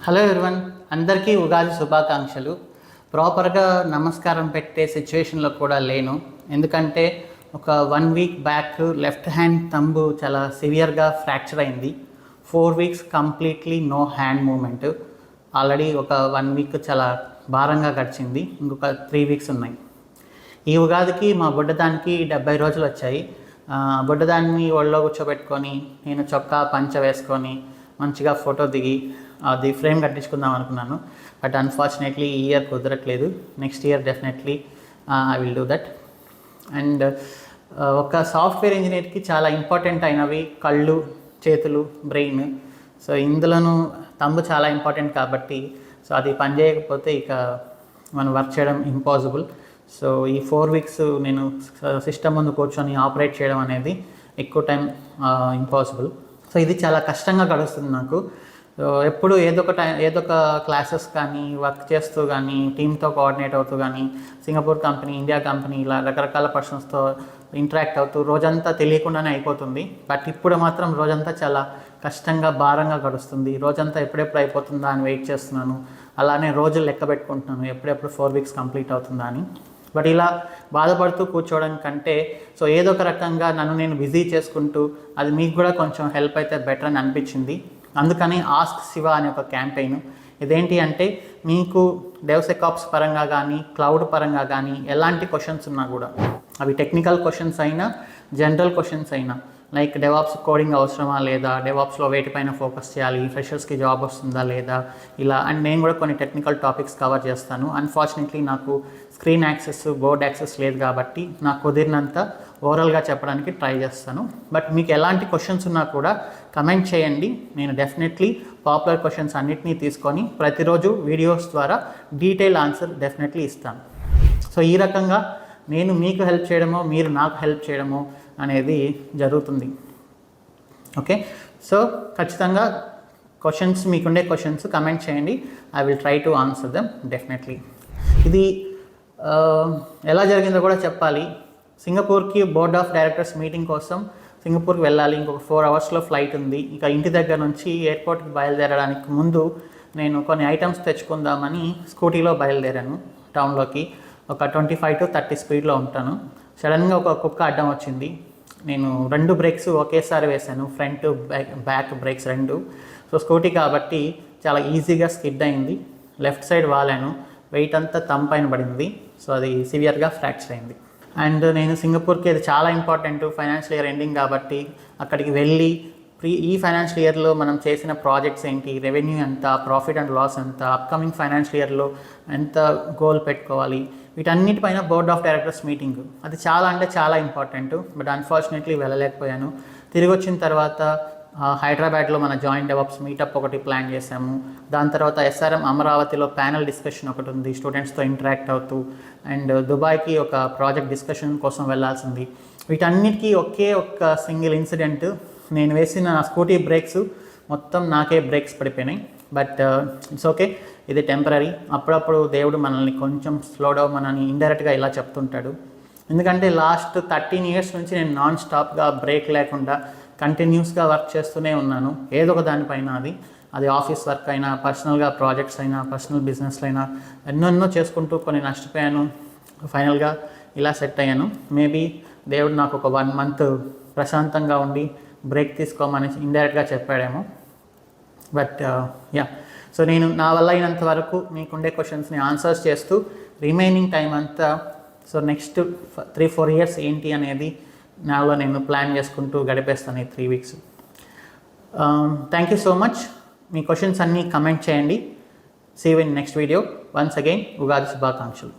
Hello everyone, అందరికీ ఉగాది శుభాకాంక్షలు. ప్రాపర్గా నమస్కారం పెట్టే సిచ్యువేషన్లో కూడా లేను. ఎందుకంటే ఒక 1 week back left hand thumb చాలా సివియర్గా ఫ్రాక్చర్ అయింది. 4 weeks completely no hand movement. Already ఒక 1 వీక్ చాలా భారంగా గడిచింది. ఇంకొక 3 వీక్స్ ఉన్నాయి. ఈ ఉగాదికి మా బుడ్డదానికి 70 రోజులు వచ్చాయి. బుడ్డదాన్ని ఒళ్ళో కూర్చోబెట్టుకొని నేను చొక్కా పంచ వేసుకొని మంచిగా ఫోటో దిగి అది ఫ్రేమ్ కట్టించుకుందాం అనుకున్నాను. బట్ అన్ఫార్చునేట్లీ ఈ ఇయర్ కుదరట్లేదు. Next here definitely I will do that. And ఒక సాఫ్ట్వేర్ ఇంజనీర్కి చాలా ఇంపార్టెంట్ అయినవి కళ్ళు, చేతులు, బ్రెయిన్. సో ఇందులోనూ థంబ్ చాలా ఇంపార్టెంట్ కాబట్టి సో అది పని చేయకపోతే ఇక మనం వర్క్ చేయడం ఇంపాసిబుల్. సో ఈ 4 వీక్స్ నేను సిస్టమ్ ముందు కూర్చొని ఆపరేట్ చేయడం అనేది ఎక్కువ టైం ఇంపాసిబుల్. సో ఇది చాలా కష్టంగా గడుస్తుంది నాకు. సో ఎప్పుడు ఏదో ఒక క్లాసెస్ కానీ వర్క్ చేస్తూ కానీ టీమ్తో కోఆర్డినేట్ అవుతూ కానీ సింగపూర్ కంపెనీ, ఇండియా కంపెనీ ఇలా రకరకాల పర్సన్స్తో ఇంటరాక్ట్ అవుతూ రోజంతా తెలియకుండానే అయిపోతుంది. బట్ ఇప్పుడు మాత్రం రోజంతా చాలా కష్టంగా భారంగా గడుస్తుంది. రోజంతా ఎప్పుడెప్పుడు అయిపోతుందా అని వెయిట్ చేస్తున్నాను. అలానే రోజులు లెక్క పెట్టుకుంటున్నాను ఎప్పుడెప్పుడు 4 వీక్స్ కంప్లీట్ అవుతుందా అని. బట్ ఇలా బాధపడుతూ కూర్చోవడం కంటే సో ఏదో ఒక రకంగా నన్ను నేను బిజీ చేసుకుంటూ అది మీకు కూడా కొంచెం హెల్ప్ అయితే బెటర్ అని అనిపించింది. అందుకని ఆస్క్ శివ అనే ఒక క్యాంపెయిన్. ఇదేంటి అంటే మీకు డెవ్సెకాప్స్ పరంగా కానీ క్లౌడ్ పరంగా కానీ ఎలాంటి క్వశ్చన్స్ ఉన్నా కూడా, అవి టెక్నికల్ క్వశ్చన్స్ అయినా జనరల్ క్వశ్చన్స్ అయినా, లైక్ డెవాప్స్ కోడింగ్ అవసరమా లేదా, డెవాప్స్లో వేటిపైన ఫోకస్ చేయాలి, ఫ్రెషర్స్కి జాబ్ వస్తుందా లేదా, ఇలా. అండ్ నేను కూడా కొన్ని టెక్నికల్ టాపిక్స్ కవర్ చేస్తాను. అన్ఫార్చునేట్లీ నాకు స్క్రీన్ యాక్సెస్, బోర్డ్ యాక్సెస్ లేదు కాబట్టి నాకు కుదిరినంత ఓవరాల్గా చెప్పడానికి ట్రై చేస్తాను. బట్ మీకు ఎలాంటి క్వశ్చన్స్ ఉన్నా కూడా కమెంట్ చేయండి. నేను డెఫినెట్లీ పాపులర్ క్వశ్చన్స్ అన్నిటినీ తీసుకొని ప్రతిరోజు వీడియోస్ ద్వారా డీటెయిల్ ఆన్సర్ డెఫినెట్లీ ఇస్తాను. సో ఈ రకంగా నేను మీకు హెల్ప్ చేయడమో మీరు నాకు హెల్ప్ చేయడమో అనేది జరుగుతుంది. ఓకే, సో ఖచ్చితంగా క్వశ్చన్స్, మీకుండే క్వశ్చన్స్ కమెంట్ చేయండి. I will try to answer them definitely. ఇది ఎలా జరిగిందో కూడా చెప్పాలి. సింగపూర్కి బోర్డ్ ఆఫ్ డైరెక్టర్స్ మీటింగ్ కోసం సింగపూర్కి వెళ్ళాలి. ఇంకొక 4 అవర్స్లో ఫ్లైట్ ఉంది. ఇక ఇంటి దగ్గర నుంచి ఎయిర్పోర్ట్కి బయలుదేరడానికి ముందు నేను కొన్ని ఐటమ్స్ తెచ్చుకుందామని స్కూటీలో బయలుదేరాను టౌన్లోకి. ఒక 25 to 30 స్పీడ్లో ఉంటాను. సడన్గా ఒక కుక్క అడ్డం వచ్చింది. నేను 2 బ్రేక్స్ ఒకేసారి వేశాను, front back brakes 2. So scooty కాబట్టి చాలా ఈజీగా స్కిడ్ అయింది. లెఫ్ట్ సైడ్ వాలాను, వెయిట్ అంతా థంబ్ పైన పడింది. సో అది సివియర్గా ఫ్రాక్చర్ అయింది. అండ్ నేను సింగపూర్కి అది చాలా ఇంపార్టెంట్, ఫైనాన్షియల్ ఇయర్ ఎండింగ్ కాబట్టి అక్కడికి వెళ్ళి ఈ ఫైనాన్షియల్ ఇయర్లో మనం చేసిన ప్రాజెక్ట్స్ ఏంటి, రెవెన్యూ ఎంత, ప్రాఫిట్ అండ్ లాస్ ఎంత, అప్కమింగ్ ఫైనాన్షియల్ ఇయర్లో ఎంత గోల్ పెట్టుకోవాలి, వీటన్నిటిపైన బోర్డ్ ఆఫ్ డైరెక్టర్స్ మీటింగ్. అది చాలా అంటే చాలా ఇంపార్టెంట్. But unfortunately వెళ్ళలేకపోయాను. తిరిగి వచ్చిన తర్వాత హైదరాబాద్లో మన జాయింట్ డెవలప్స్ మీటప్ ఒకటి ప్లాన్ చేశాము. దాని తర్వాత SRM అమరావతిలో ప్యానల్ డిస్కషన్ ఒకటి ఉంది, స్టూడెంట్స్తో ఇంటరాక్ట్ అవుతూ. అండ్ దుబాయ్కి ఒక ప్రాజెక్ట్ డిస్కషన్ కోసం వెళ్ళాల్సింది. వీటన్నిటికీ ఒకే ఒక్క సింగిల్ ఇన్సిడెంట్, నేను వేసిన స్కూటీ బ్రేక్స్ మొత్తం నాకే బ్రేక్స్ పడిపోయినాయి. బట్ ఇట్స్ ఓకే, ఇది టెంపరీ. అప్పుడప్పుడు దేవుడు మనల్ని కొంచెం స్లో డౌన్ మనల్ని ఇండైరెక్ట్గా ఇలా చెప్తుంటాడు. ఎందుకంటే లాస్ట్ 13 years నుంచి నేను నాన్ స్టాప్గా బ్రేక్ లేకుండా కంటిన్యూస్గా వర్క్ చేస్తూనే ఉన్నాను ఏదో ఒక దానిపైన. అది ఆఫీస్ వర్క్ అయినా, పర్సనల్గా ప్రాజెక్ట్స్ అయినా, పర్సనల్ బిజినెస్లు అయినా ఎన్నెన్నో చేసుకుంటూ కొన్ని నష్టపోయాను. ఫైనల్గా ఇలా సెట్ అయ్యాను. మేబీ దేవుడు నాకు ఒక 1 month ప్రశాంతంగా ఉండి బ్రేక్ తీసుకోమని ఇండైరెక్ట్గా చెప్పాడేమో. బట్ యా, సో నేను నా వల్ల అయినంత వరకు మీకుండే క్వశ్చన్స్ని ఆన్సర్స్ చేస్తూ రిమైనింగ్ టైం అంతా, సో నెక్స్ట్ 3-4 years ఏంటి అనేది నాలో నేను ప్లాన్ చేసుకుంటూ గడిపేస్తాను ఈ 3 weeks. Thank you so much. మీ క్వశ్చన్స్ అన్నీ కమెంట్ చేయండి. See you in next video. Once again Ugadi శుభాకాంక్షలు.